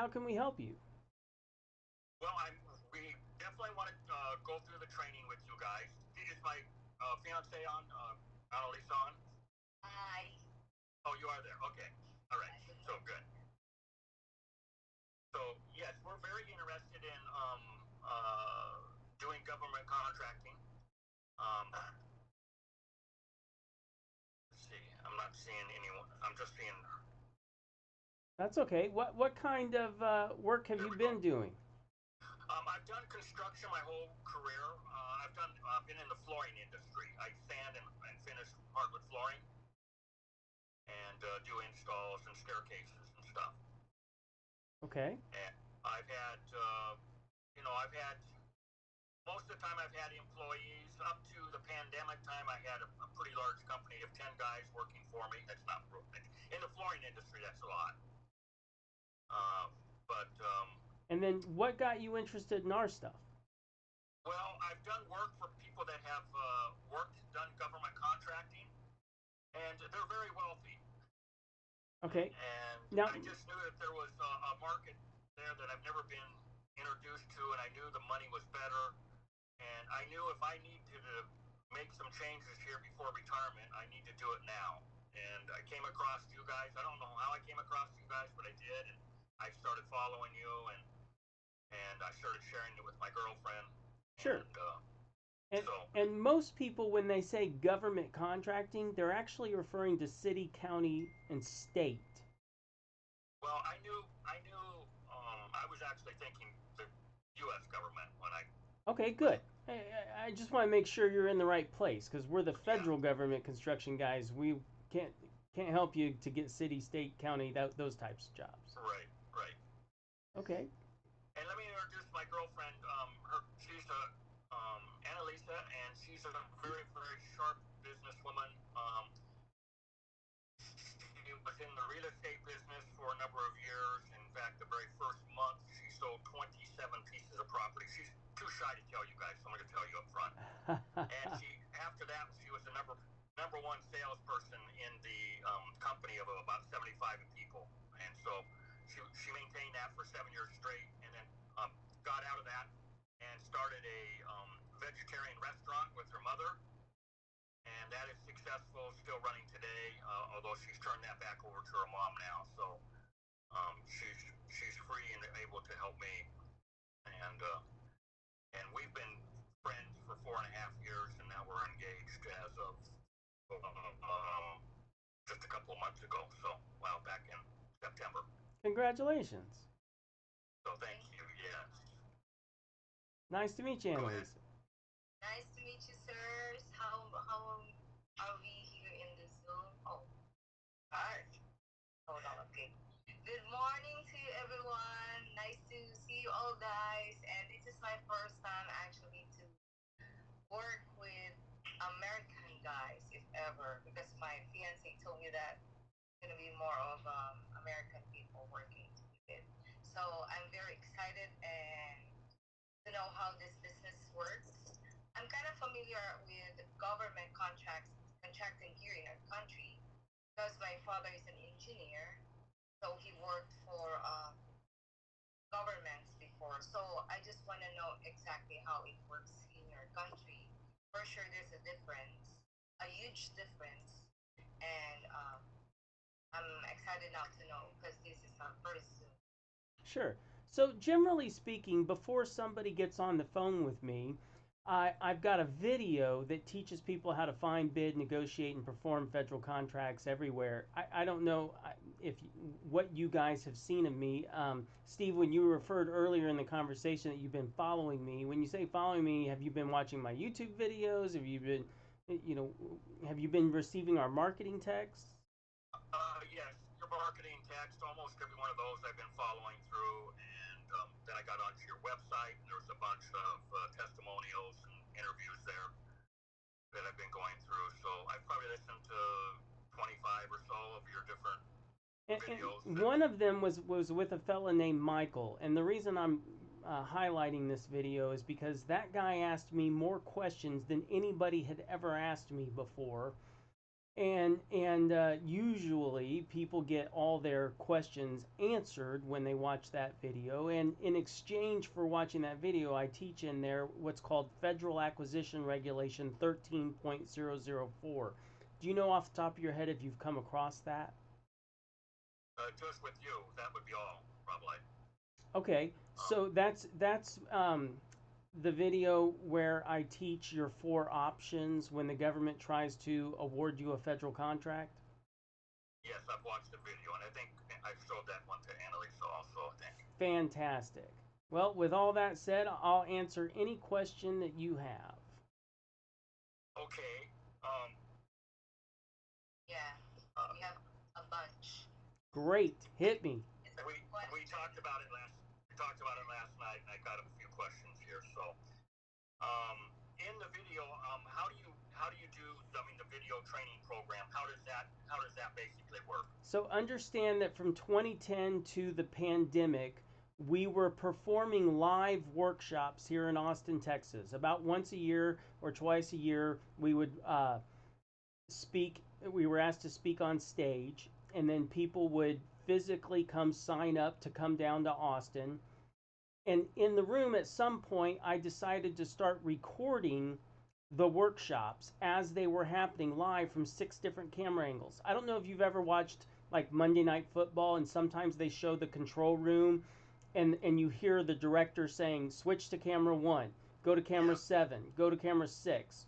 How can we help you? Well, we definitely want to go through the training with you guys. Is my fiance on? Annalisa on? Hi. Oh, you are there. Okay. All right. So good. So yes, we're very interested in doing government contracting. Let's see. I'm not seeing anyone. I'm just seeing. That's okay. What kind of work have you been doing? I've done construction my whole career. I've been in the flooring industry. I sand and finish hardwood flooring, and do installs and staircases and stuff. Okay. And I've had most of the time I've had employees. Up to the pandemic time, I had a pretty large company of 10 guys working for me. That's not in the flooring industry. That's a lot. But And then what got you interested in our stuff? well, I've done work for people that have done government contracting, and they're very wealthy. Okay. And Now, I just knew that there was a market there that I've never been introduced to, and I knew the money was better. And I knew if I need to make some changes here before retirement, I need to do it now. And I came across you guys. I don't know how I came across you guys, but I did. And I started following you, and I started sharing it with my girlfriend. sure. And And most people, when they say government contracting, they're actually referring to city, county, and state. well, I was actually thinking the U.S. government when I. Okay, good. I just want to make sure you're in the right place because we're the Yeah. federal government construction guys. We can't can't help you to get city, state, county, those types of jobs. Right, right. Okay. And let me introduce my girlfriend. She's Annalisa, and she's a very, very sharp businesswoman. She was in the real estate business for a number of years. In fact, the very first month, she sold 27 pieces of property. She's too shy to tell you guys, so I'm going to tell you up front. And after that, she was the number one salesperson in the company of about 75 people. And so she maintained that for 7 years straight, and then got out of that and started a vegetarian restaurant with her mother, and that is successful, still running today. Although she's turned that back over to her mom now, so she's free and able to help me, and we've been friends for 4.5 years, and now we're engaged as of just a couple of months ago. So, well, back in September. Congratulations. So thank you. Yes. Nice to meet you, Go ahead. Annalisa. Nice to meet you, sirs. How are we here in the Zoom? Oh, Hi. hold on. Okay. Good morning to everyone. Nice to see you all, guys. And this is my first time actually to work with American guys, if ever, because my fiance told me that it's gonna be more of American people working with. So I'm very excited and to know how this business works. I'm kind of familiar with government contracting here in our country because my father is an engineer, so he worked for governments before. So I just want to know exactly how it works in your country. For sure, there's a difference, a huge difference, and I'm excited now to know because this is our first Zoom. Sure. So, generally speaking, before somebody gets on the phone with me, I've got a video that teaches people how to find, bid, negotiate, and perform federal contracts everywhere. I don't know if what you guys have seen of me. Steve, when you referred earlier in the conversation that you've been following me, when you say following me, have you been watching my YouTube videos? Have you been, you know, have you been receiving our marketing texts? Yes, your marketing text, almost every one of those I've been following through, and then I got onto your website, and there's a bunch of testimonials and interviews there that I've been going through. So I've probably listened to 25 or so of your different videos. And one of them was with a fella named Michael, and the reason I'm highlighting this video is because that guy asked me more questions than anybody had ever asked me before, And usually people get all their questions answered when they watch that video. And in exchange for watching that video, I teach in there what's called Federal Acquisition Regulation 13.004. Do you know off the top of your head if you've come across that? Just with you, that would be all, probably. Okay, so that's the video where I teach your four options when the government tries to award you a federal contract. Yes, I've watched the video, and I think I showed that one to Annalisa also, I think. Fantastic. Well, with all that said, I'll answer any question that you have. Okay. Yeah, we have a bunch. Great. Hit me. We talked about it last night, and I got a few questions here. So, in the video, how do you do? I mean, the video training program. How does that basically work? So understand that from 2010 to the pandemic, we were performing live workshops here in Austin, Texas. About once a year or twice a year, we would speak. We were asked to speak on stage, and then people would physically come sign up to come down to Austin. And in the room at some point, I decided to start recording the workshops as they were happening live from 6 different camera angles. I don't know if you've ever watched like Monday Night Football, and sometimes they show the control room, and you hear the director saying, switch to camera 1, go to camera 7, go to camera 6.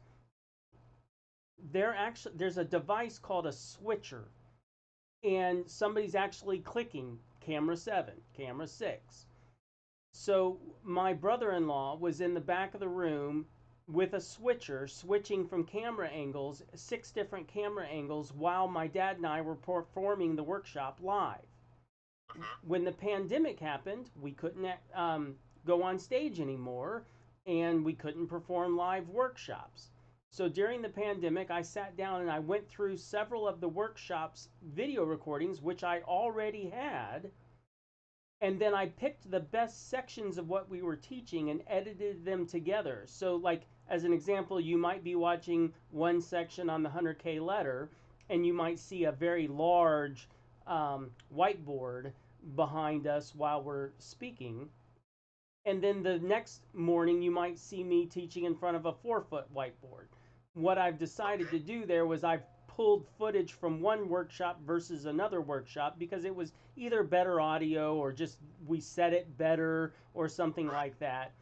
There's a device called a switcher, and somebody's actually clicking camera 7, camera 6. So my brother-in-law was in the back of the room with a switcher, switching from camera angles, 6 different camera angles, while my dad and I were performing the workshop live. When the pandemic happened, we couldn't go on stage anymore, and we couldn't perform live workshops. So during the pandemic, I sat down and I went through several of the workshops video recordings, which I already had, and then I picked the best sections of what we were teaching and edited them together. So like, as an example, you might be watching one section on the 100K letter, and you might see a very large whiteboard behind us while we're speaking. And then the next morning, you might see me teaching in front of a 4-foot whiteboard. What I've decided to do there was I've pulled footage from one workshop versus another workshop because it was either better audio or just we said it better or something like that.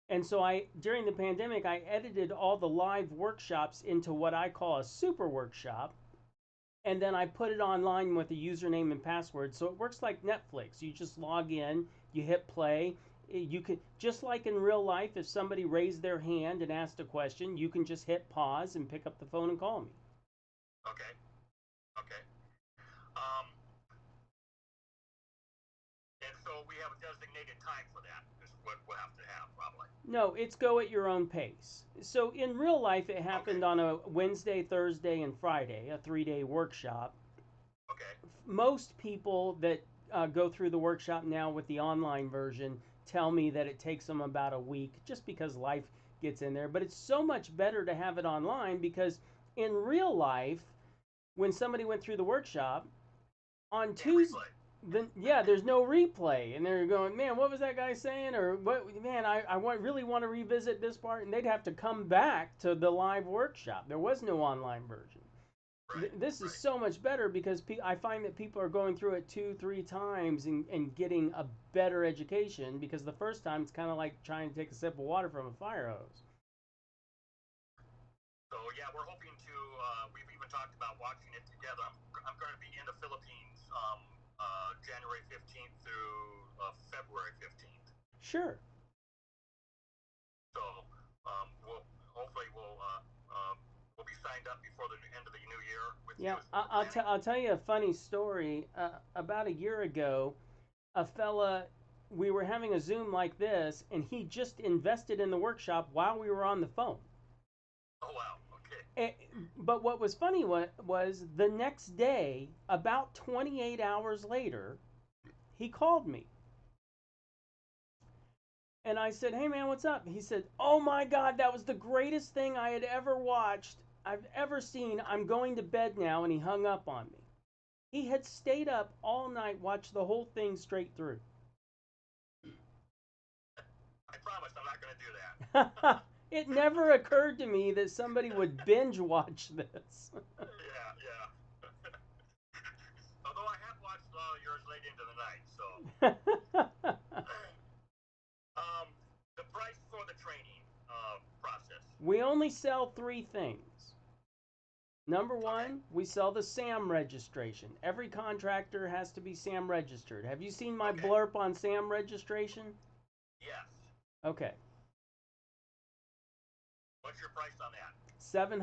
And so during the pandemic, I edited all the live workshops into what I call a super workshop. And then I put it online with a username and password. So it works like Netflix. You just log in, you hit play. You can, just like in real life, if somebody raised their hand and asked a question, you can just hit pause and pick up the phone and call me. Okay. And so we have a designated time for that. Is what we'll have to have, probably. No, it's go at your own pace. So in real life, it happened on a Wednesday, Thursday, and Friday, a 3-day workshop. Okay. Most people that go through the workshop now with the online version tell me that it takes them about a week just because life gets in there. But it's so much better to have it online because in real life, when somebody went through the workshop on Tuesday, then there's no replay, and they're going, man, what was that guy saying? Or what, man, I really want to revisit this part, and they'd have to come back to the live workshop. There was no online version. This is so much better because I find that people are going through it 2-3 times and getting a better education, because the first time it's kind of like trying to take a sip of water from a fire hose. So yeah, we're hoping to. We've even talked about watching it together. I'm going to be in the Philippines January 15th through February 15th. Sure. So hopefully we'll be signed up before the end of the new year. I'll tell you a funny story. About a year ago, a fella, we were having a Zoom like this, and he just invested in the workshop while we were on the phone. Oh wow. Okay. But what was funny was the next day, about 28 hours later, he called me. And I said, hey man, what's up? He said, oh my God, that was the greatest thing I had ever watched. I've ever seen. I'm going to bed now, and he hung up on me. He had stayed up all night, watched the whole thing straight through. I promise I'm not going to do that. It never occurred to me that somebody would binge watch this. Yeah. Although I have watched a lot of yours late into the night, so. The price for the training process. We only sell 3 things. Number 1, we sell the SAM registration. Every contractor has to be SAM registered. Have you seen my blurb on SAM registration? Yes. Okay. What's your price on that? $700.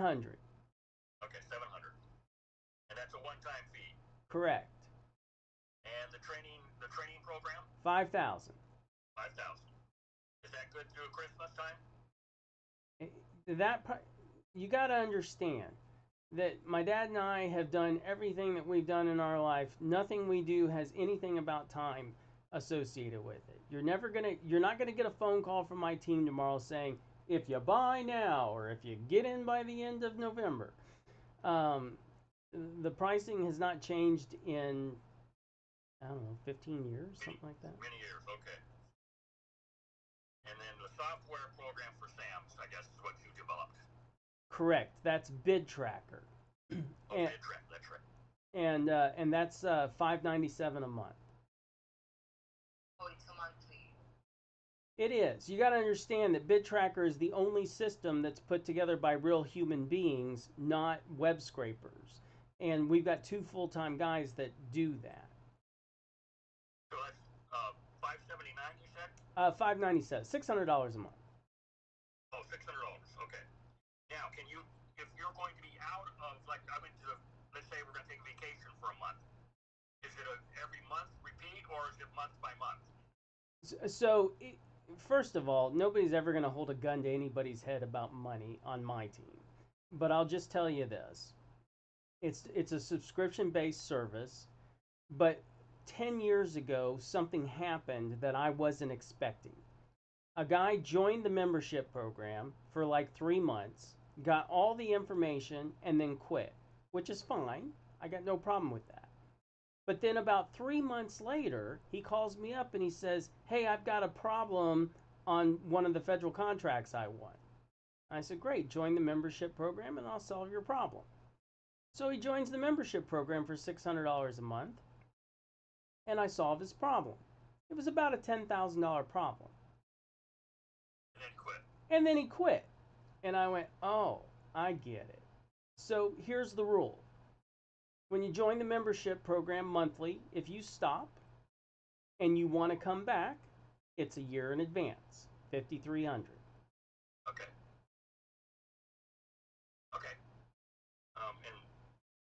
Okay, $700. And that's a one-time fee. Correct. And the training program? $5,000. $5,000. Is that good through Christmas time? You got to understand that my dad and I have done everything that we've done in our life. Nothing we do has anything about time associated with it. You're not gonna get a phone call from my team tomorrow saying, if you buy now or if you get in by the end of November. The pricing has not changed in, I don't know, 15 years, something like that. Many years, okay. And then the software program for SAMs, I guess, is what you developed. Correct. That's Bid Tracker. Bid Tracker, that's right. And that's $597 a month. Oh, it's a monthly. It is. You got to understand that Bid Tracker is the only system that's put together by real human beings, not web scrapers. And we've got 2 full-time guys that do that. So that's $579, you said? $597, $600 a month. Oh, $600. Okay. Now, if you're going to be out of, like, let's say we're going to take a vacation for a month. Is it every month repeat, or is it month by month? So, first of all, nobody's ever going to hold a gun to anybody's head about money on my team. But I'll just tell you this. It's a subscription-based service, but 10 years ago, something happened that I wasn't expecting. A guy joined the membership program for like 3 months, got all the information, and then quit, which is fine. I got no problem with that. But then about 3 months later, he calls me up and he says, hey, I've got a problem on one of the federal contracts I won. I said, great, join the membership program and I'll solve your problem. So he joins the membership program for $600 a month, and I solve his problem. It was about a $10,000 problem. And then quit. And then he quit. And I went, oh, I get it. So here's the rule. When you join the membership program monthly, if you stop and you want to come back, it's a year in advance, $5,300. Okay. Okay. And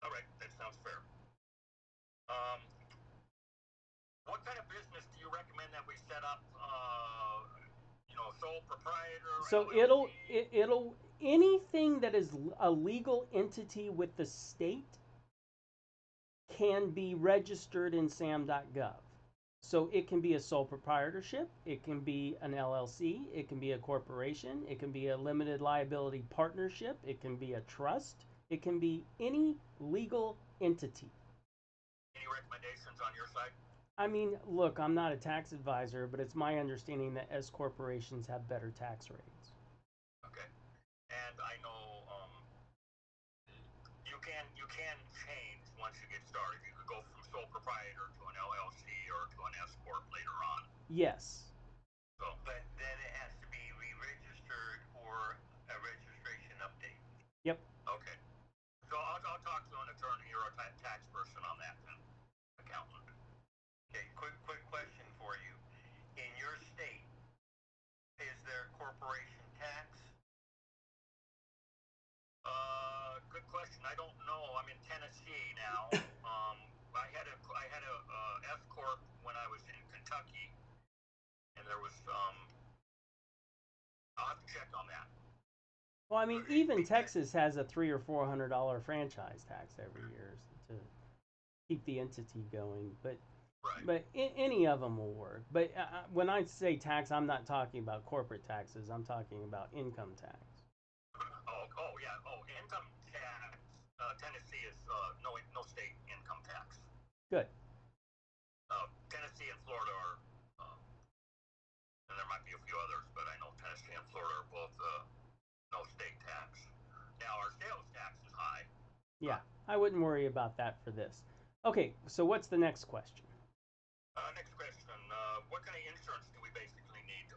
all right, that sounds fair. What kind of business do you recommend that we set up? Sole proprietor. So LLC? it'll anything that is a legal entity with the state can be registered in SAM.gov. So it can be a sole proprietorship, it can be an LLC, it can be a corporation, it can be a limited liability partnership, it can be a trust, it can be any legal entity. Any recommendations on your side? I mean, look, I'm not a tax advisor, but it's my understanding that S corporations have better tax rates. Okay. And I know you can change once you get started. You could go from sole proprietor to an LLC or to an S corp later on. Yes. So, but then it has to be re-registered or a registration update. Yep. Okay. So I'll talk to an attorney or a tax person on that then. Accountant. Okay, quick question for you. In your state, is there corporation tax? Good question. I don't know. I'm in Tennessee now. I had a S corp when I was in Kentucky, and there was I'll have to check on that. Well, I mean, even Texas has a $300 or $400 franchise tax every year to keep the entity going, but right. But any of them will work. But when I say tax, I'm not talking about corporate taxes. I'm talking about income tax. Oh yeah, yeah. Oh, income tax. Tennessee is no state income tax. Good. Tennessee and Florida are, and there might be a few others, but I know Tennessee and Florida are both no state tax. Now our sales tax is high. Yeah, I wouldn't worry about that for this. Okay, so what's the next question? Next question. What kind of insurance do we basically need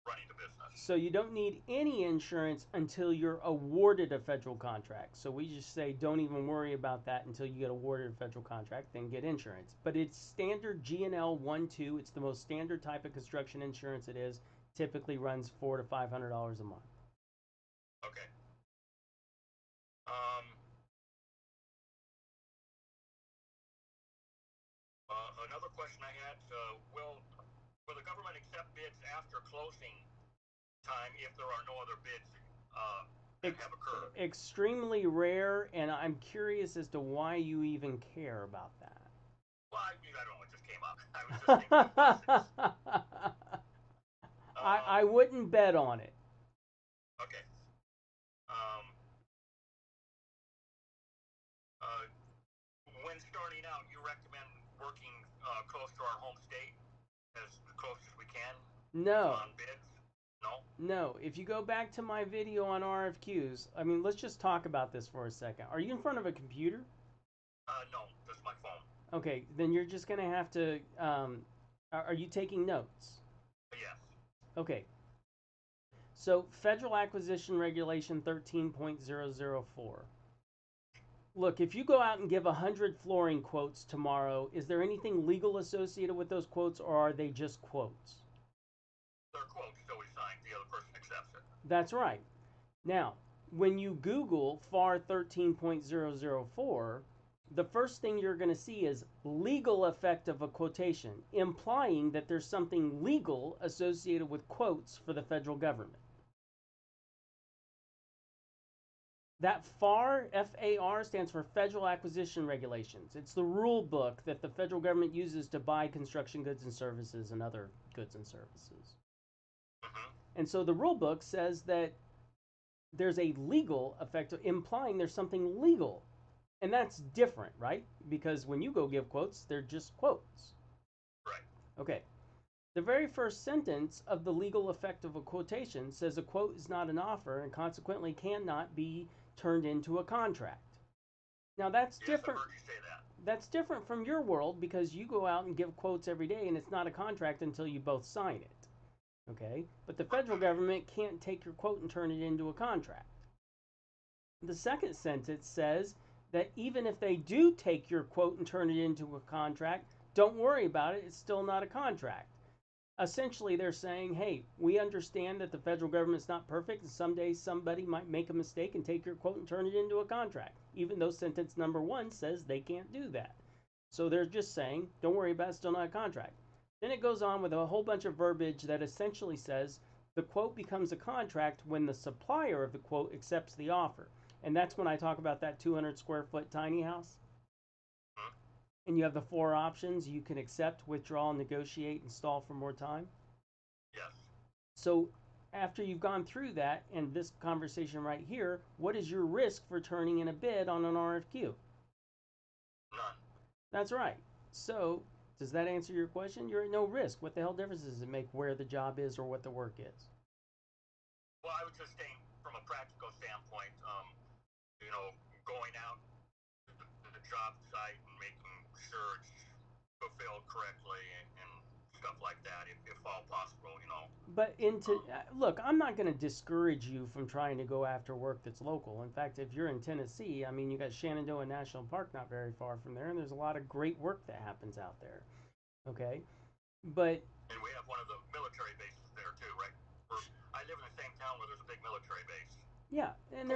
running the business? So you don't need any insurance until you're awarded a federal contract. So we just say don't even worry about that until you get awarded a federal contract, then get insurance. But it's standard GNL 1-2. It's the most standard type of construction insurance it is. Typically runs $400 to $500 a month. Okay. Another question I had, will the government accept bids after closing time if there are no other bids that have occurred? Extremely rare, and I'm curious as to why you even care about that. Well, I don't know, it just came up. I was just thinking. I wouldn't bet on it. Okay. When starting out, you recommend working close to our home state, as close as we can? No. On bids? No? No. If you go back to my video on RFQs, I mean, let's just talk about this for a second. Are you in front of a computer? No, just my phone. Okay, then you're just going to have to, are you taking notes? Yes. Okay. So, Federal Acquisition Regulation 13.004. Look, if you go out and give 100 flooring quotes tomorrow, is there anything legal associated with those quotes, or are they just quotes? They're quotes, so we sign, the other person accepts it. That's right. Now, when you Google FAR 13.004, the first thing you're going to see is legal effect of a quotation, implying that there's something legal associated with quotes for the federal government. That FAR, F-A-R, stands for Federal Acquisition Regulations. It's the rule book that the federal government uses to buy construction goods and services and other goods and services. And so the rule book says that there's a legal effect, implying there's something legal. And that's different, right? Because when you go give quotes, they're just quotes. Right. Okay. The very first sentence of the legal effect of a quotation says a quote is not an offer and consequently cannot be turned into a contract. Now that's different. I've heard you say that. That's different from your world because you go out and give quotes every day and it's not a contract until you both sign it. Okay? But the federal government can't take your quote and turn it into a contract. The second sentence says that even if they do take your quote and turn it into a contract, don't worry about it, it's still not a contract. Essentially, they're saying, hey, we understand that the federal government's not perfect, and someday somebody might make a mistake and take your quote and turn it into a contract, even though sentence number 1 says they can't do that. So they're just saying, don't worry about it, it's still not a contract. Then it goes on with a whole bunch of verbiage that essentially says the quote becomes a contract when the supplier of the quote accepts the offer. And that's when I talk about that 200 square foot tiny house. And you have the 4 options. You can accept, withdraw, negotiate, install for more time. Yes. So after you've gone through that and this conversation right here, what is your risk for turning in a bid on an RFQ? None. That's right. So does that answer your question? You're at no risk. What the hell difference does it make where the job is or what the work is? Well, I was just saying from a practical standpoint, going out to the job site and making sure it's fulfilled correctly and stuff like that, if all possible, But look, I'm not going to discourage you from trying to go after work that's local. In fact, if you're in Tennessee, I mean, you got Shenandoah National Park not very far from there, and there's a lot of great work that happens out there. Okay, but and we have one of the military bases there too, right? I live in the same town where there's a big military base. Yeah, and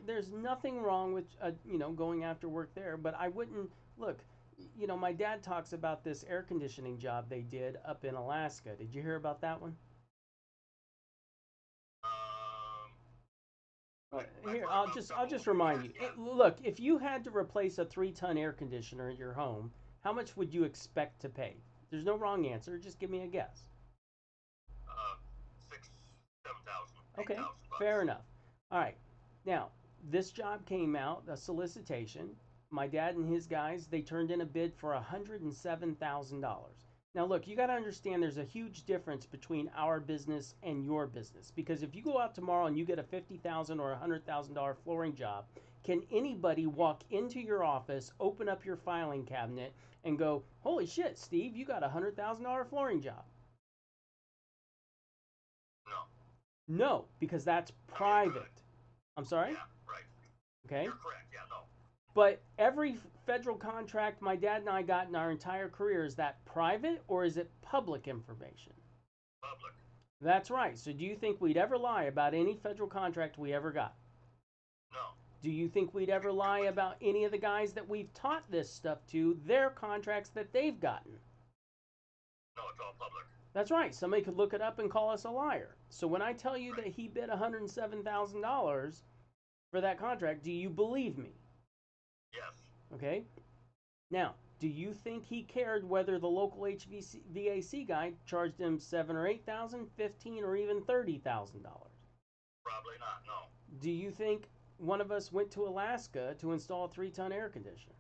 there's nothing wrong with going after work there, but I wouldn't look. My dad talks about this air conditioning job they did up in Alaska. Did you hear about that one? Here, I'll just remind you. Look, if you had to replace a 3-ton air conditioner in your home, how much would you expect to pay? There's no wrong answer. Just give me a guess. $6,000 to $7,000. Okay, fair enough. All right. Now, this job came out, a solicitation. My dad and his guys, they turned in a bid for $107,000. Now, look, you got to understand there's a huge difference between our business and your business. Because if you go out tomorrow and you get a $50,000 or $100,000 flooring job, can anybody walk into your office, open up your filing cabinet, and go, holy shit, Steve, you got a $100,000 flooring job? No. No, because that's private. I'm sorry? Yeah, right. Okay. You're correct. Yeah, no. But every federal contract my dad and I got in our entire career, is that private or is it public information? Public. That's right. So do you think we'd ever lie about any federal contract we ever got? No. Do you think we'd ever lie about any of the guys that we've taught this stuff to, their contracts that they've gotten? No, it's all public. That's right. Somebody could look it up and call us a liar. So when I tell you that he bid $107,000 for that contract, do you believe me? Yes. Okay. Now, do you think he cared whether the local HVAC guy charged him $7,000 or $8,000, $15,000, or even $30,000? Probably not. No. Do you think one of us went to Alaska to install a 3-ton air conditioner?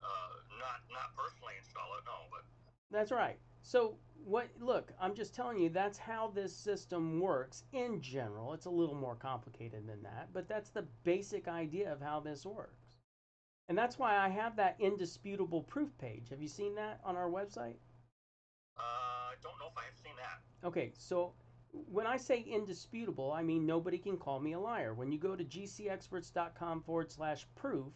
Not personally install it. No, but. That's right. So what? Look, I'm just telling you that's how this system works in general. It's a little more complicated than that, but that's the basic idea of how this works. And that's why I have that indisputable proof page. Have you seen that on our website? I don't know if I have seen that. Okay, so when I say indisputable, I mean nobody can call me a liar. When you go to GCExperts.com/proof,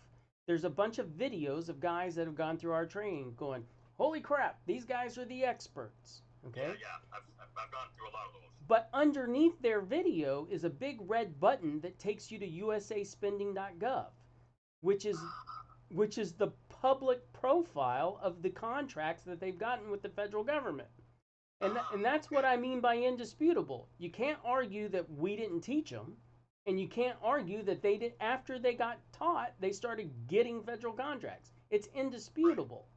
there's a bunch of videos of guys that have gone through our training going, holy crap, these guys are the experts. Okay? Yeah. I've gone through a lot of those. But underneath their video is a big red button that takes you to USASpending.gov, which is the public profile of the contracts that they've gotten with the federal government. And that's what I mean by indisputable. You can't argue that we didn't teach them, and you can't argue that they did after they got taught, they started getting federal contracts. It's indisputable.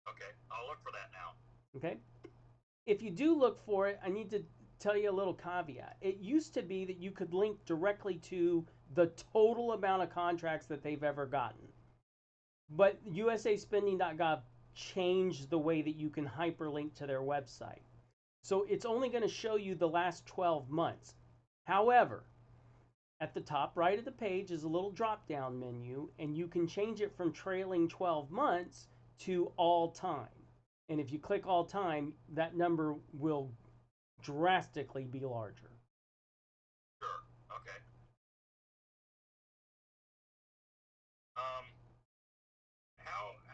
Okay, I'll look for that now. Okay? If you do look for it, I need to tell you a little caveat. It used to be that you could link directly to the total amount of contracts that they've ever gotten. But USASpending.gov changed the way that you can hyperlink to their website. So it's only going to show you the last 12 months. However, at the top right of the page is a little drop-down menu, and you can change it from trailing 12 months to all time. And if you click all time, that number will drastically be larger. Sure. Okay.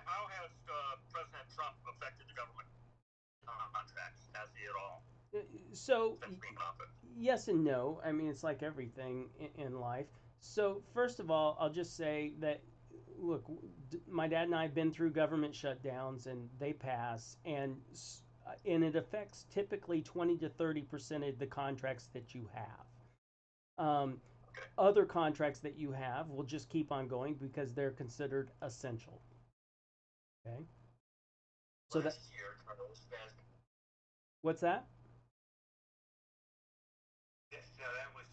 How has President Trump affected the government contracts? Has he at all? So, Since being in office? yes and no. I mean, it's like everything in life. So, first of all, I'll just say that, look, my dad and I have been through government shutdowns, and they pass, and it affects typically 20 to 30% of the contracts that you have. Okay. Other contracts that you have will just keep on going because they're considered essential. Okay. So Last year, Carlos said. What's that? Yes, no, that was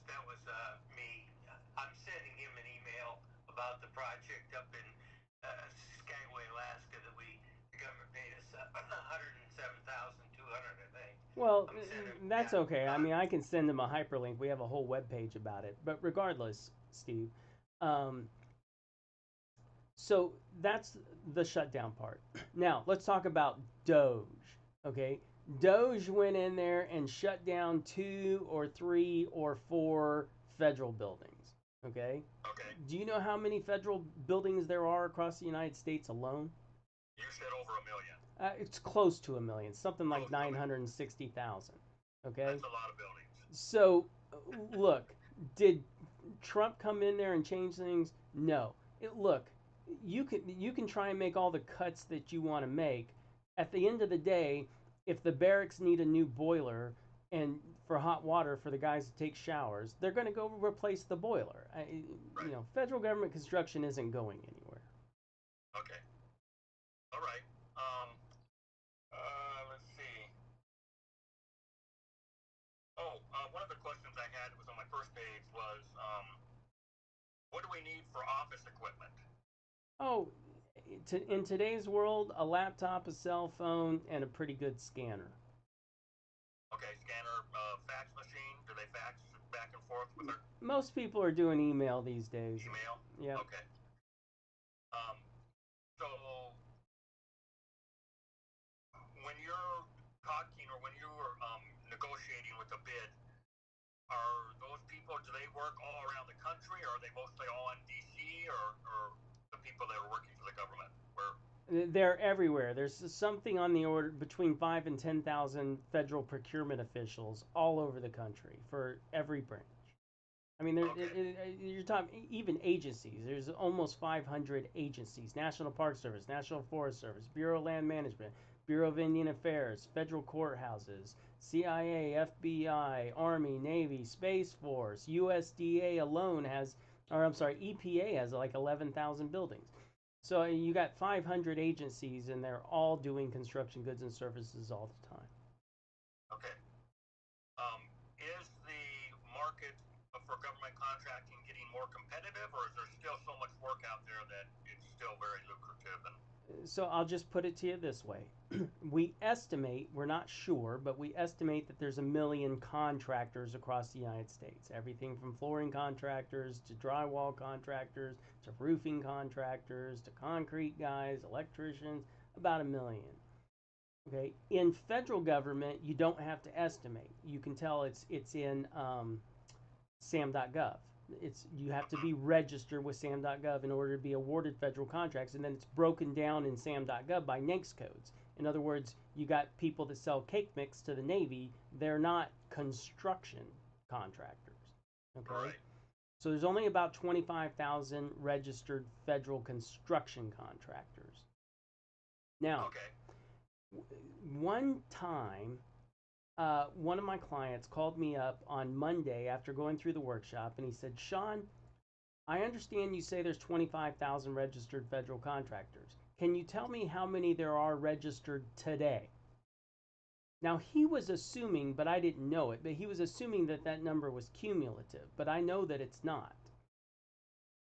me. I'm sending him an email about the project up in Skagway, Alaska, that the government paid us $107,200, I think. Well, that's okay. I mean, I can send them a hyperlink. We have a whole web page about it. But regardless, Steve, so that's the shutdown part. Now, let's talk about Doge, okay? Doge went in there and shut down 2 or 3 or 4 federal buildings, okay? Okay. Do you know how many federal buildings there are across the United States alone? You said over 1 million. It's close to 1 million, something like Close to 1 million. 960,000, okay? That's a lot of buildings. So, look, did Trump come in there and change things? No. Look, you can try and make all the cuts that you want to make. At the end of the day, if the barracks need a new boiler and for hot water for the guys to take showers, they're going to go replace the boiler. You know, federal government construction isn't going anywhere. Okay. All right. Let's see. Oh, one of the questions I had was on my first page was, what do we need for office equipment? Oh, in today's world, a laptop, a cell phone, and a pretty good scanner. Okay, scanner, fax machine. Do they fax back and forth with her? Most people are doing email these days. Email? Yeah. Okay. So when you're talking or when you're negotiating with a bid, are those people, do they work all around the country, or are they mostly all in DC, or the people that are working for the government? They're everywhere. There's something on the order between 5 and 10,000 federal procurement officials all over the country for every branch. I mean, you're talking even agencies. There's almost 500 agencies: National Park Service, National Forest Service, Bureau of Land Management, Bureau of Indian Affairs, federal courthouses, CIA, FBI, Army, Navy, Space Force, USDA alone has, or I'm sorry, EPA has like 11,000 buildings. So you got 500 agencies, and they're all doing construction goods and services all the time. Okay. Is the market for government contracting getting more competitive, or is there still so much work out there that it's still very lucrative? So I'll just put it to you this way. We estimate, we're not sure, but we estimate that there's 1 million contractors across the United States. Everything from flooring contractors to drywall contractors to roofing contractors to concrete guys, electricians, about 1 million. Okay, in federal government, you don't have to estimate. You can tell it's in SAM.gov. You have to be registered with SAM.gov in order to be awarded federal contracts, and then it's broken down in SAM.gov by NAICS codes. In other words, you got people that sell cake mix to the Navy. They're not construction contractors. Okay. Right. So there's only about 25,000 registered federal construction contractors. Now, okay. One time, one of my clients called me up on Monday after going through the workshop, and he said, Sean, I understand you say there's 25,000 registered federal contractors. Can you tell me how many there are registered today? Now, he was assuming, but I didn't know it, but he was assuming that that number was cumulative, but I know that it's not.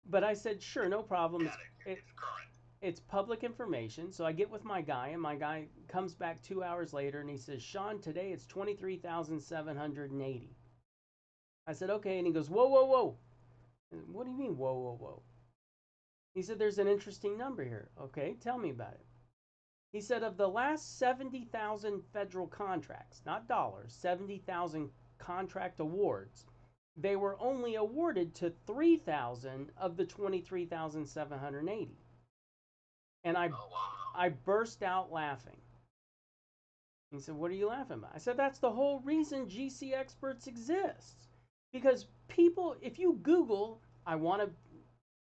But I said, sure, no problem. It's current. It's public information. So I get with my guy, and my guy comes back 2 hours later, and he says, Sean, today it's 23,780. I said, okay. And he goes, whoa, whoa, whoa. What do you mean, whoa, whoa, whoa? He said, there's an interesting number here. Okay, tell me about it. He said, of the last 70,000 federal contracts, not dollars, 70,000 contract awards, they were only awarded to 3,000 of the 23,780. And I burst out laughing. He said, what are you laughing about? I said, that's the whole reason GCExperts exists. Because people, if you Google, I want to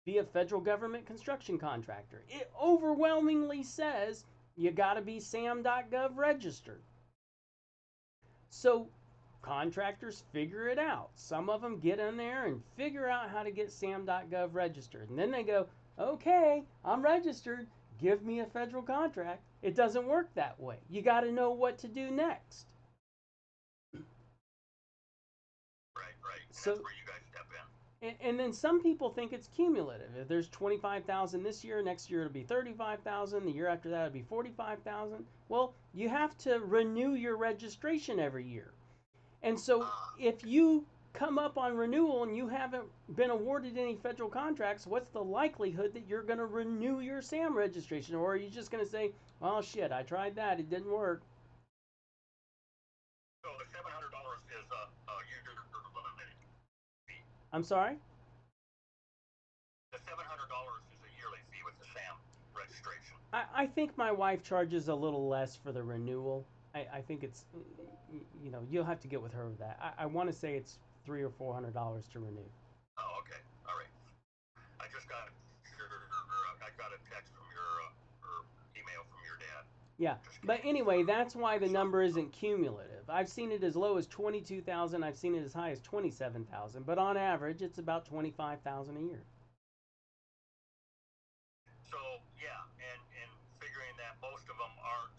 be a federal government construction contractor, it overwhelmingly says you got to be SAM.gov registered. So contractors figure it out. Some of them get in there and figure out how to get SAM.gov registered. And then they go, okay, I'm registered. Give me a federal contract. It doesn't work that way. You got to know what to do next. Right. So, that's where you guys step in. And then some people think it's cumulative. If there's 25,000 this year, next year it'll be 35,000. The year after that it'll be 45,000. Well, you have to renew your registration every year. And so if you come up on renewal and you haven't been awarded any federal contracts, what's the likelihood that you're going to renew your SAM registration? Or are you just going to say, well, shit, I tried that, it didn't work? So the $700 is a yearly fee. I'm sorry? The $700 is a yearly fee with the SAM registration. I think my wife charges a little less for the renewal. I think it's, you'll have to get with her with that. I want to say it's $300 or $400 to renew. Oh, okay. All right. I just got a text from your email from your dad. Yeah, but anyway, that's why the number isn't cumulative. I've seen it as low as 22,000. I've seen it as high as 27,000. But on average, it's about 25,000 a year. So yeah, and figuring that most of them aren't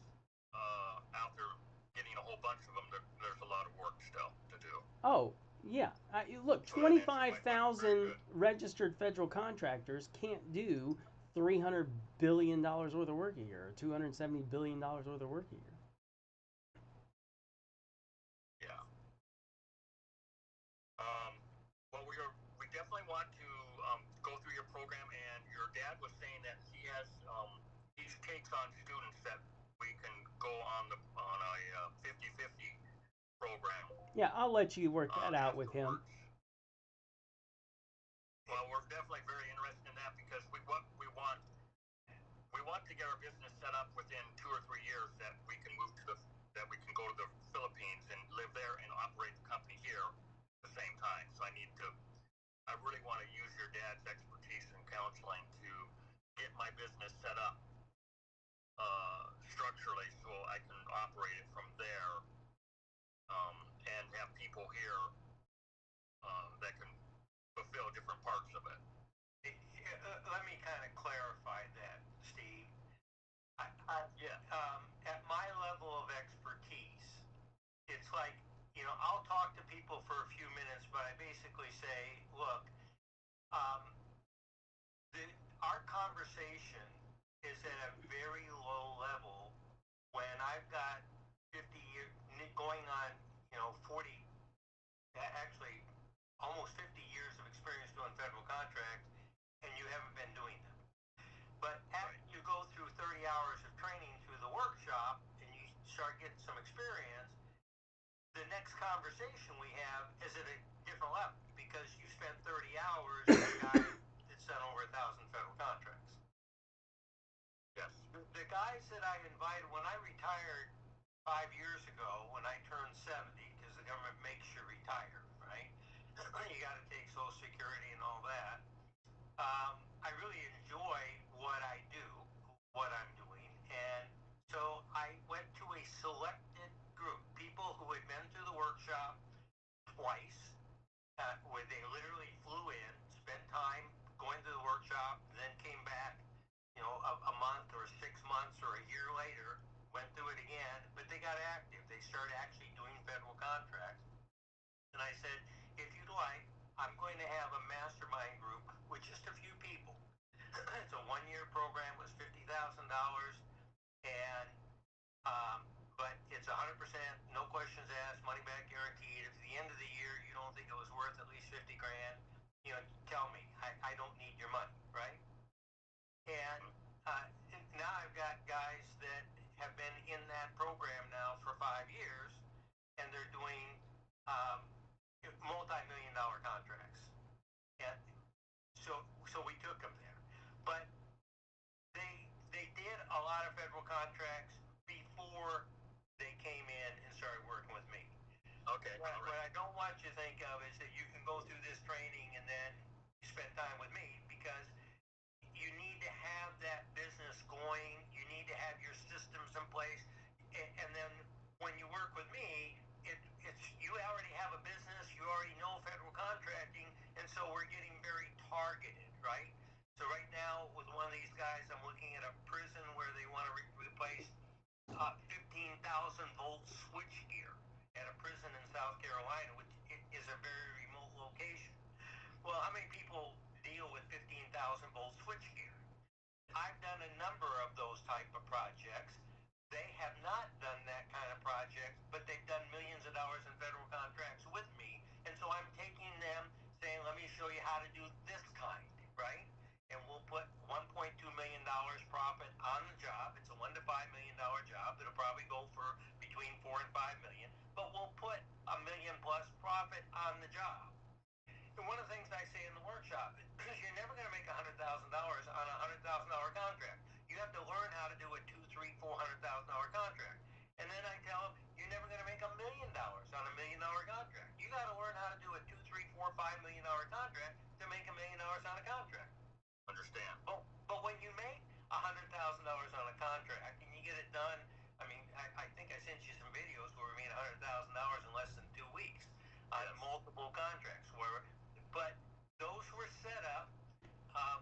out there getting a whole bunch of them, there's a lot of work still to do. Oh, yeah. Look, So that answers my question very 25,000 good. registered federal contractors can't do $300 billion worth of work a year or $270 billion worth of work a year. Yeah. Um, well, we definitely want to go through your program, and your dad was saying that he takes on students that we can go on a 50-50 program Yeah, I'll let you work that out with him. afterwards. Well, we're definitely very interested in that because we want to get our business set up within 2 or 3 years that we can that we can go to the Philippines and live there and operate the company here at the same time. So I really want to use your dad's expertise in counseling to get my business set up structurally so I can operate it from there and have people here that can fulfill different parts of it. Let me kind of clarify that, Steve. Yeah. At my level of expertise, it's like, I'll talk to people for a few minutes, but I basically say, look, um, our conversation is at a very low level when I've got 50 years, going on, 40, actually almost 50 years of experience doing federal contracts, and you haven't been doing them. But after you go through 30 hours of training through the workshop and you start getting some experience, the next conversation we have is at a different level because you spent 30 hours with a guy that's done over 1,000 federal contracts. Yes. The guys that I invited, when I retired 5 years ago, when I turned 70, because the government makes you retire, right? You got to take Social Security and all that. I really enjoy what I do, what I'm doing, and so I went to a selected group, people who had been through the workshop twice, where they literally flew in, spent time going through the workshop, then came back, a month or 6 months or a year later, went through it again, but they got active. They started actually doing federal contracts. And I said, if you'd like, I'm going to have a mastermind group with just a few people. It's a 1-year program, it was $50,000, and but it's 100%, no questions asked, money back guaranteed. If at the end of the year you don't think it was worth at least 50 grand, tell me. I don't need your money, right? And now I've got guys that have been in that program now for 5 years, and they're doing multi-million-dollar contracts. And so we took them there, but they did a lot of federal contracts before they came in and started working with me. Okay. What I don't want you to think of is that you can go through this training and then you spend time with me, because you need to have that business going. You need to have your systems in place, and then when you work with me, it's you already have a business. You already know federal contracting, and so we're getting very targeted, right? So right now, with one of these guys, I'm looking at a prison where they want to replace 15,000-volt switchgear at a prison in South Carolina, which is a very remote location. Well, how many people deal with 15,000-volt switchgear? I've done a number of those type of projects. They have not done that kind of project, but they've done millions of dollars in federal contracts with me. And so I'm taking them, saying, let me show you how to do this kind, right? And we'll put $1.2 million profit on the job. It's a $1 to $5 million job. It'll probably go for between $4 and $5 million, but we'll put $1 million plus profit on the job. And one of the things I say in the workshop is you're never going to make $100,000 on a $100,000 contract. You have to learn how to do a $200,000, $300,000, $400,000 contract. And then I tell them you're never going to make $1 million on a $1 million contract. You got to learn how to do a $2, $3, $4, $5 million contract to make $1 million on a contract. Understand. But when you make $100,000 on a contract and you get it done, I mean, I think I sent you some videos where we made $100,000 in less than 2 weeks on multiple contracts. But those were set up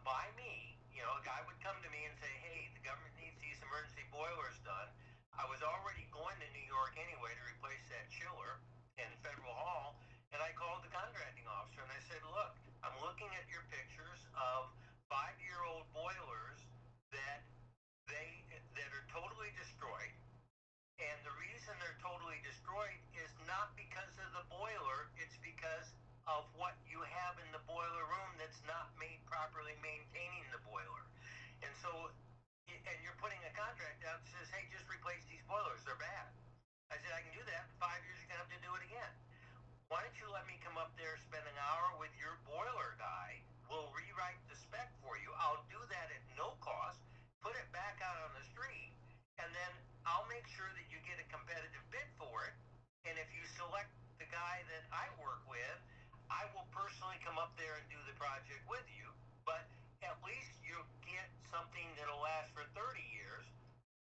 by me. A guy would come to me and say, hey, the government needs these emergency boilers done. I was already going to New York anyway to replace that chiller in Federal Hall, and said, look, I'm looking at your pictures of 5-year-old boilers that are totally destroyed. And the reason they're totally destroyed is not because of the boiler, it's because of what you have in the boiler room that's not properly maintaining the boiler. And so, and you're putting a contract out that says, hey, just replace these boilers, they're bad. I said, I can do that. In 5 years, you're going to have to do it again. Why don't you let me come up there, spend an hour with your boiler guy? We'll rewrite the spec for you. I'll do that at no cost, put it back out on the street, and then I'll make sure that you get a competitive bid for it. And if you select the guy that I work with, I will personally come up there and do the project with you. But at least you'll get something that'll last for 30 years.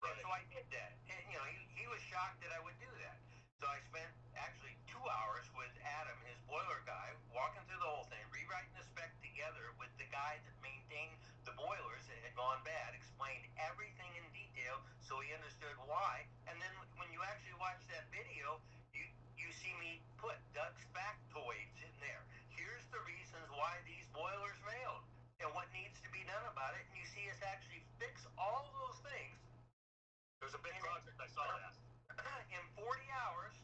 Right. And so I did that. And, he was shocked that I would do that. So I spent actually 2 hours with Adam, his boiler guy, walking through the whole thing, rewriting the spec together with the guy that maintained the boilers that had gone bad, explained everything in detail so he understood why. And then when you actually watch that video, you see me put Doug's factoids in there. Here's the reasons why these boilers failed and what needs to be done about it. And you see us actually fix all those things. There's a big project, I saw that. In 40 hours,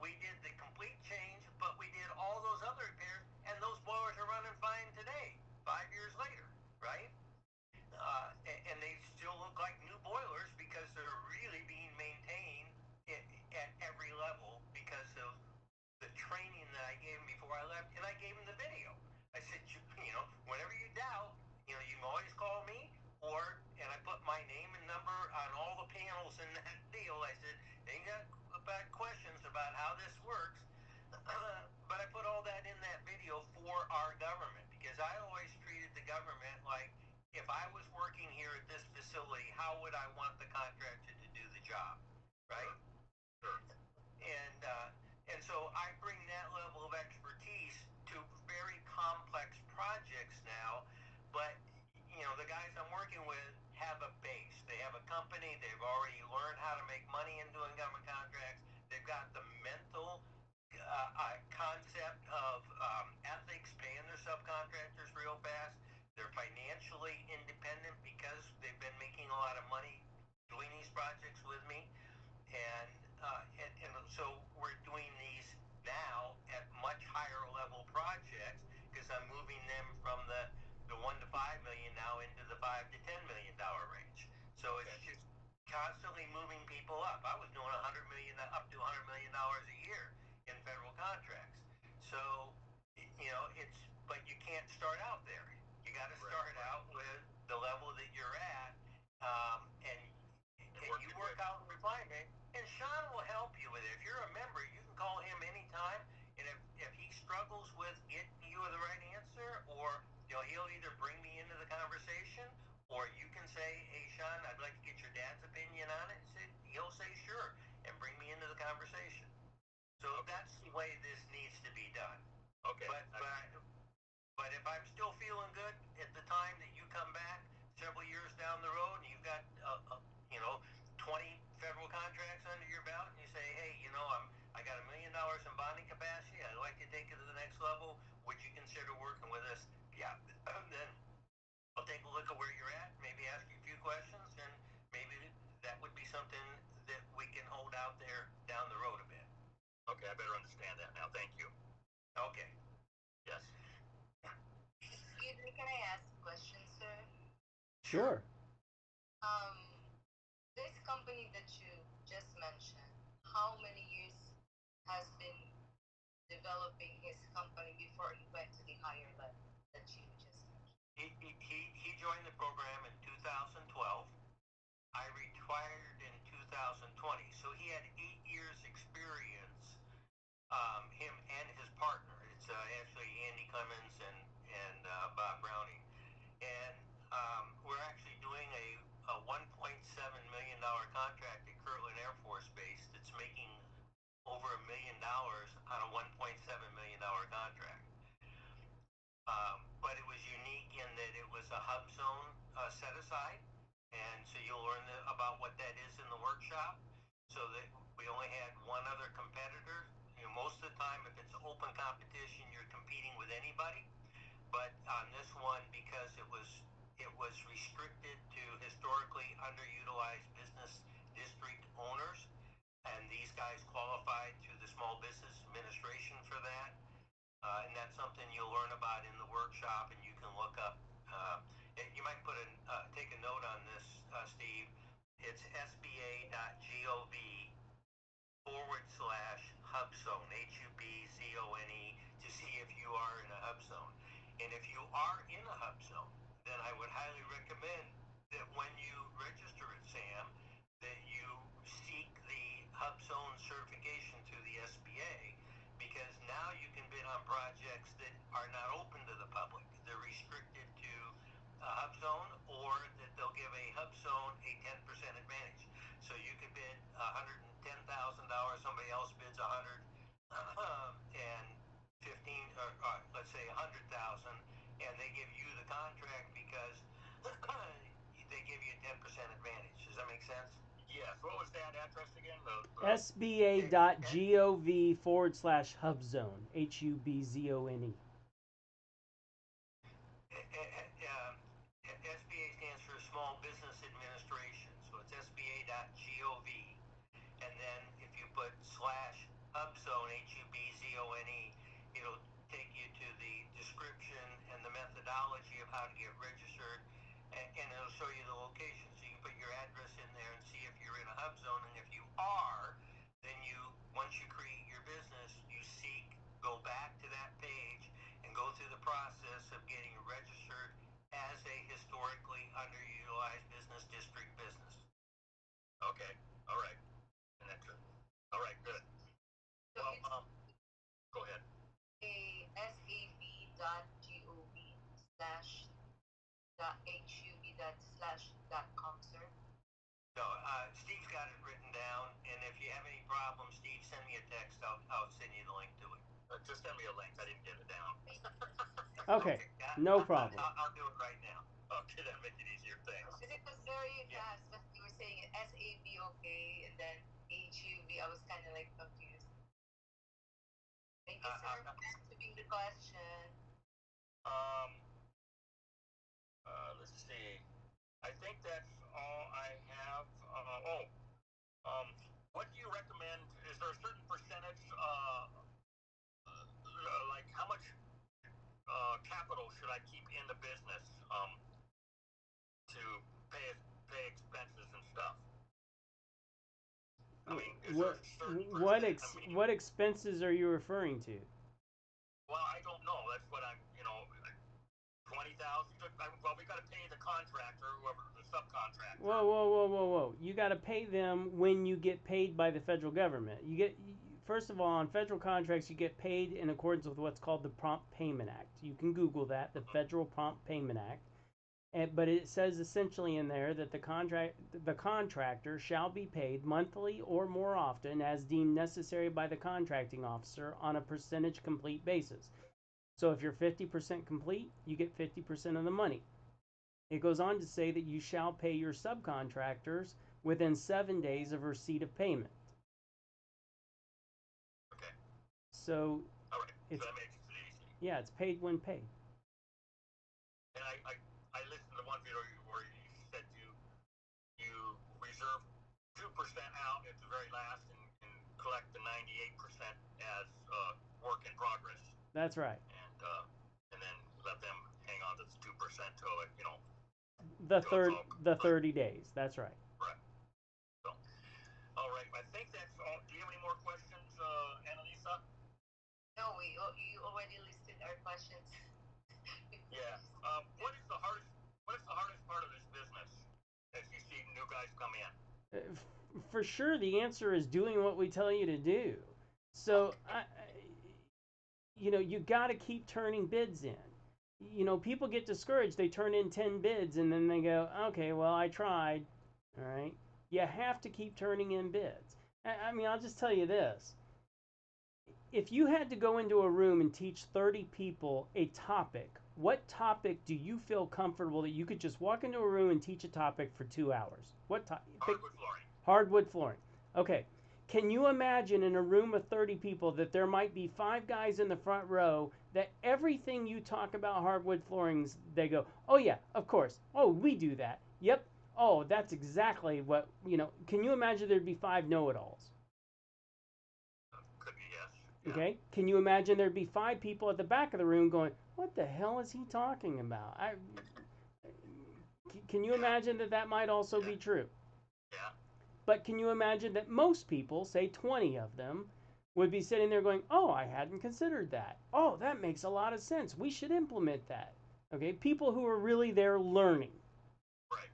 we did the complete change, but we did all those other repairs, and those boilers are running fine today, 5 years later, right? And they still look like new boilers because they're really being maintained at every level because of the training that I gave them before I left, and I gave them the video. I said, whenever you doubt, you can always call me, and I put my name and number on all the panels in that deal. I said, they got questions about how this works, but I put all that in that video for our government because I always treated the government like, if I was working here at this facility, how would I want the contractor to do the job, right? Sure. And so I bring that level of expertise to very complex projects now, but the guys I'm working with have a base. They have a company. They've already learned how to make money in doing government contracts. They've got the mental concept of ethics, paying their subcontractors real fast. They're financially independent because they've been making a lot of money doing these projects with me. And so we're doing these now at much higher level projects because I'm moving them from the 1 to 5 million now into the $5 to $10 million range. So it's just constantly moving people up. I was doing $100 million up to $100 million a year in federal contracts. So but you can't start out there. You got to start out with the level that you're at, and you work out and refine it. And Sean will help you with it. If you're a member, you can call him anytime. And if he struggles with getting you the right answer, or he'll either bring me into the conversation, or you can say, hey, Sean, I'd like to get your dad's opinion on it. He'll say sure and bring me into the conversation. So that's the way this needs to be done. Okay. But if I'm still feeling good at the time that you come back several years down the road and you've got 20 federal contracts under your belt, and you say, hey, I got $1 million in bonding capacity, I'd like to take it to the next level, would you consider working with us? Yeah. Then I'll take a look at where you're at, maybe ask you a few questions, and maybe that would be something that we can hold out there down the road a bit. Okay, I better understand that now. Thank you. Okay. Yes. Excuse me, can I ask a question, sir? Sure. This company that you just mentioned, how many years has been developing his company before he went to the higher level that you just mentioned? He joined the program in 2012. I retired in 2020, so he had 8 years experience, him and his partner. It's actually Andy Clemens and Bob Browning. And we're actually doing a $1.7 million contract at Kirtland Air Force Base that's making over $1 million on a $1.7 million contract. But it was unique in that it was a hub zone set aside, and so you'll learn about what that is in the workshop. So that we only had one other competitor. most of the time, if it's open competition, you're competing with anybody. But on this one, because it was restricted to historically underutilized business district owners, and these guys qualified through the Small Business Administration for that. And that's something you'll learn about in the workshop, and you can look up. You might take a note on this, Steve. It's sba.gov /hubzone, HUBZONE, to see if you are in a hub zone. And if you are in a hub zone, then I would highly recommend that when you register at SAM, that you seek the hub zone certification through the SBA, because now you can bid on projects that are not open to the public. They're restricted to a hub zone, or that they'll give a hub zone a 10% advantage. So you could bid $110,000, somebody else bids 115, or let's say 100,000, and they give you the contract because they give you a 10% advantage. Does that make sense? Yes. What was that address again? SBA.gov/hubzone, HUBZONE. SBA stands for Small Business Administration, so it's sba.gov, and then if you put /hubzone, HUBZONE, it'll take you to the description and the methodology of how to get registered, and it'll show you the location. So you can put your address in there and see if you're in a hub zone, and if you are, then once you create your business, go back to that page and go through the process of getting registered as a historically underutilized business district business. Okay. All right. And that's it. All right. Good. So Well, go ahead. sab.gov/.hub.com, sir. No, Steve's got it written down, and if you have any problems, Steve, send me a text. I'll send you the link to it. Just send me a link. I didn't get it down. Okay, no problem. I'll do it right now. Okay, that'll make it easier. Thanks. Because it was very fast, but you were saying SAB, okay, and then HUB. I was kind of like confused. Thank you, sir, for answering the question. Let's see. I think that's all I have. What do you recommend? Is there a certain percentage, like how much capital should I keep in the business to pay expenses and stuff? I mean, is there a certain percent? What expenses are you referring to? Well, I don't know. That's what I'm, 20,000. Well, we got to pay the contractor, whoever the subcontractor. Whoa. You got to pay them when you get paid by the federal government. First of all, on federal contracts, you get paid in accordance with what's called the Prompt Payment Act. You can Google that, the Federal Prompt Payment Act. But it says essentially in there that the contractor shall be paid monthly or more often as deemed necessary by the contracting officer on a percentage complete basis. So if you're 50% complete, you get 50% of the money. It goes on to say that you shall pay your subcontractors within 7 days of receipt of payment. Okay. So all right. So that makes it easy. Yeah, it's paid when paid. And I listened to one video where you said you reserve 2% out at the very last and collect the 98% as work in progress. That's right. And then let them hang on to the 2% till it, the 30 days. That's right. Right. So, all right. I think that's all. Do you have any more questions, Annalisa? No, you already listed our questions. Yeah. What is the hardest part of this business as you see new guys come in? For sure, the answer is doing what we tell you to do. So, you got to keep turning bids in. People get discouraged. They turn in 10 bids and then they go, okay, well, I tried. All right. You have to keep turning in bids. I mean, I'll just tell you this. If you had to go into a room and teach 30 people a topic, what topic do you feel comfortable that you could just walk into a room and teach a topic for 2 hours? What topic? Hardwood flooring. Hardwood flooring. Okay. Can you imagine in a room of 30 people that there might be 5 guys in the front row that everything you talk about hardwood floorings, they go, oh yeah, of course. Oh, we do that. Yep. Oh, that's exactly what, can you imagine there'd be 5 know-it-alls? Could be, yes. Yeah. Okay. Can you imagine there'd be 5 people at the back of the room going, what the hell is he talking about? Can you imagine that might also be true? Yeah. But can you imagine that most people, say 20 of them, would be sitting there going, oh, I hadn't considered that. Oh, that makes a lot of sense. We should implement that. Okay, people who are really there learning. Right.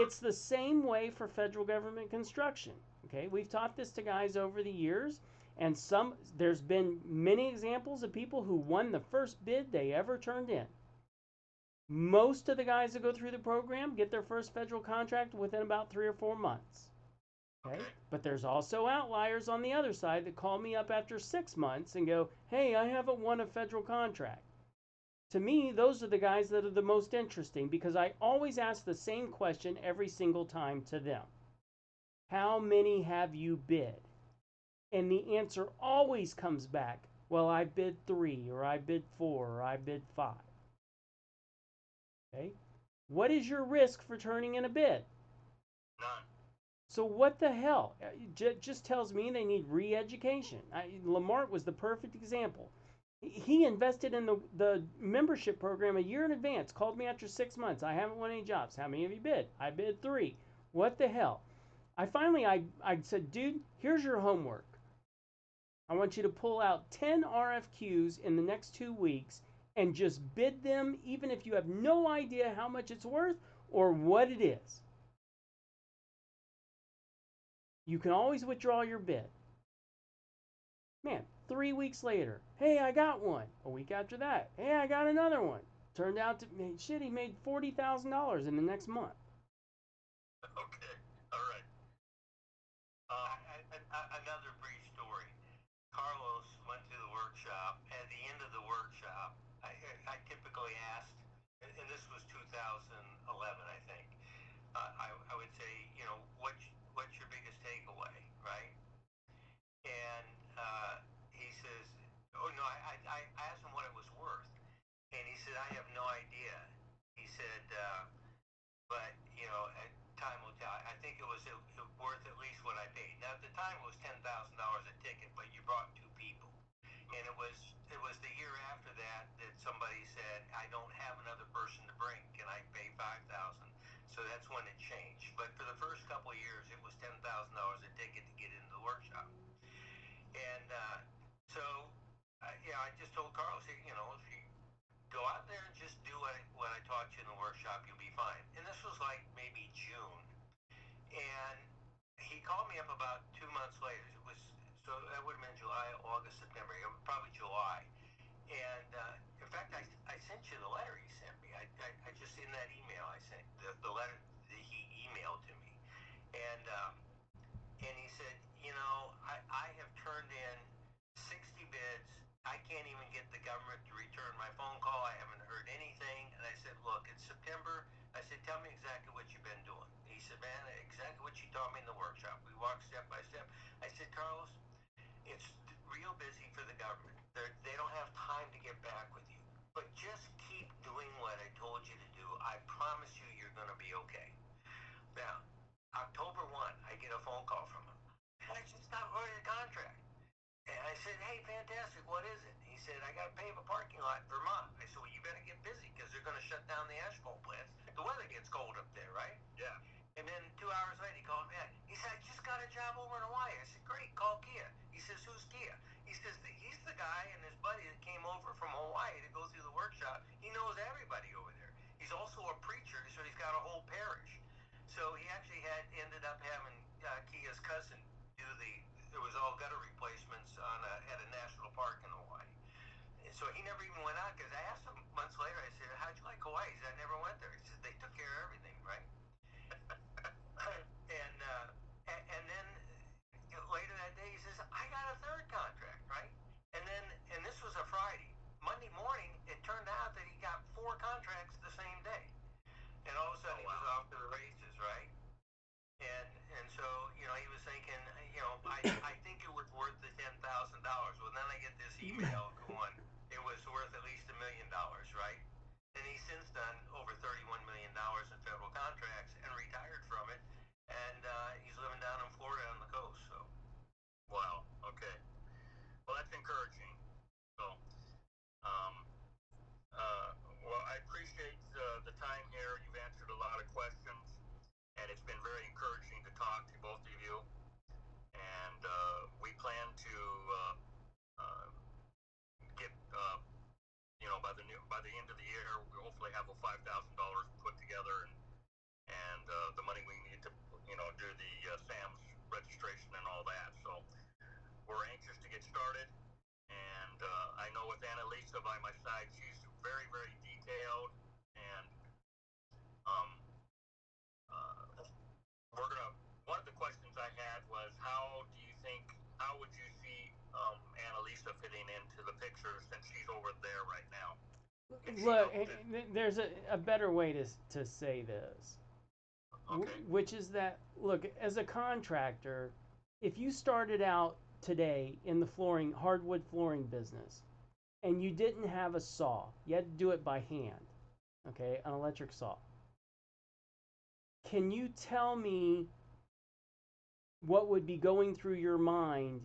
It's the same way for federal government construction. Okay, we've taught this to guys over the years, and there's been many examples of people who won the first bid they ever turned in. Most of the guys that go through the program get their first federal contract within about 3 or 4 months. Okay? But there's also outliers on the other side that call me up after 6 months and go, hey, I haven't won a federal contract. To me, those are the guys that are the most interesting because I always ask the same question every single time to them. How many have you bid? And the answer always comes back, well, I bid 3, or I bid 4, or I bid 5. Okay? What is your risk for turning in a bid? None. So what the hell? It just tells me they need re-education. Lamart was the perfect example. He invested in the membership program a year in advance, called me after 6 months. I haven't won any jobs. How many have you bid? I bid 3. What the hell? I said, dude, here's your homework. I want you to pull out 10 RFQs in the next 2 weeks and just bid them even if you have no idea how much it's worth or what it is. You can always withdraw your bid. Man, 3 weeks later, hey, I got one. A week after that, hey, I got another one. Turned out he made $40,000 in the next month. Okay, all right. Another brief story. Carlos went to the workshop. At the end of the workshop, I typically asked, and this was 2011, I think. I would say, what's your biggest takeaway, right? And he says, oh no, I asked him what it was worth, and he said, I have no idea. He said, but time will tell. I think it was worth at least what I paid. Now at the time it was $10,000 a ticket, but you brought 2 people, and it was the year after that somebody said, I don't have another person to bring. Can I pay $5,000? So that's when it changed. But for the first couple of years, it was $10,000 a ticket to get into the workshop. And I just told Carlos, if you go out there and just do what I taught you in the workshop, you'll be fine. And this was like maybe June. And he called me up about 2 months later. So that would have been July, August, September, probably July. And in fact, I sent you the letter he sent me. I just in that email I sent the letter that he emailed to me, and he said, I have turned in 60 bids. I can't even get the government to return my phone call. I haven't heard anything. And I said, look, it's September. I said, tell me exactly what you've been doing. And he said, man, exactly what you taught me in the workshop. We walked step by step. I said, Carlos, it's real busy for the government. They don't have time to get back with you. But just keep doing what I told you to do. I promise you you're going to be okay. Now, October 1, I get a phone call from him. I just got a contract. And I said, hey, fantastic, what is it? He said, I got to pave a parking lot in Vermont. I said, well, you better get busy because they're going to shut down the asphalt plants. The weather gets cold up there, right? Yeah. And then 2 hours later, he called me back. He said, I just got a job over in Hawaii. I said, great, call Kia. He says, who's Kia? He says, he's the guy and his buddy that came over from Hawaii to go through the workshop. He knows everybody over there. He's also a preacher, so he's got a whole parish. So he actually ended up having Kia's cousin do it was all gutter replacements at a national park in Hawaii. And so he never even went out because I asked him months later, I said, how'd you like Hawaii? He said, I never went there. He said, they took care of everything, right? And then later that day, he says, I got a third contract, right? And this was a Friday. Monday morning, it turned out that he got 4 contracts the same day. And all of a sudden, he was off to the races, right? And so, he was thinking, I think it was worth the $10,000. Well, then I get this email going, it was worth at least $1 million, right? And he's since done over $31 million in federal contracts and retired from it. And he's living down in Florida on the coast. So, Wow. Okay. Well, that's encouraging. So, um, well, I appreciate the time here. You've answered a lot of questions, and it's been very encouraging to talk to both of you. And we plan to get, by the end of the year, we hopefully have a $5,000 put together, and the money we need to, do the SAM's registration and all that. So we're anxious to get started. And I know with Annalisa by my side, she's very, very detailed. And one of the questions I had was, how would you see Annalisa fitting into the picture since she's over there right now? Look, there's a better way to say this. Okay. Which is that, look, as a contractor, if you started out today in the hardwood flooring business, and you didn't have a saw, you had to do it by hand, okay, an electric saw. Can you tell me what would be going through your mind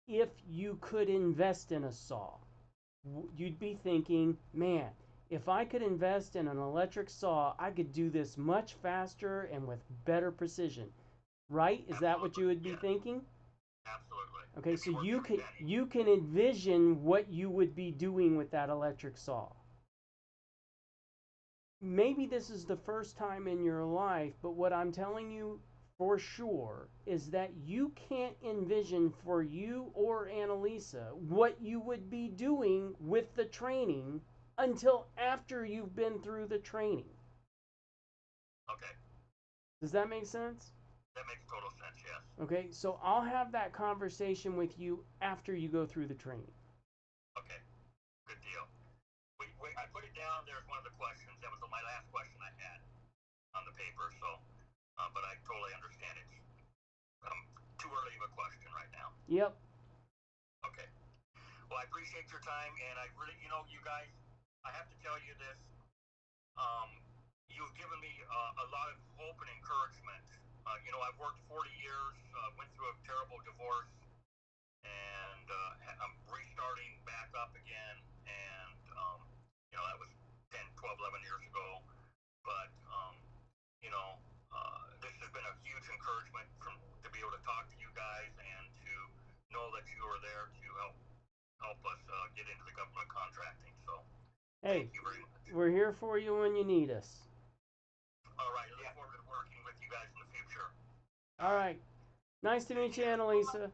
if you could invest in a saw? You'd be thinking, man, if I could invest in an electric saw, I could do this much faster and with better precision. Right? Is that what you would be thinking? Absolutely. Okay, so you can envision what you would be doing with that electric saw. Maybe this is the first time in your life, but what I'm telling you for sure is that you can't envision for you or Annalisa what you would be doing with the training until after you've been through the training. Okay. Does that make sense? That makes total sense, yes. Okay, so I'll have that conversation with you after you go through the training. Okay, good deal. I put it down there as one of the questions. That was my last question I had on the paper, so, but I totally understand it. Too early of a question right now. Yep. Okay. Well, I appreciate your time, and I really, you guys, I have to tell you this. You've given me a lot of hope and encouragement. I've worked 40 years, went through a terrible divorce, and I'm restarting back up again. And, that was 10, 12, 11 years ago. But, this has been a huge encouragement to be able to talk to you guys and to know that you are there to help us get into the government contracting. So, hey, thank you very much. We're here for you when you need us. All right. Look forward to working with you guys in the future. All right. Nice to meet you, Annalisa.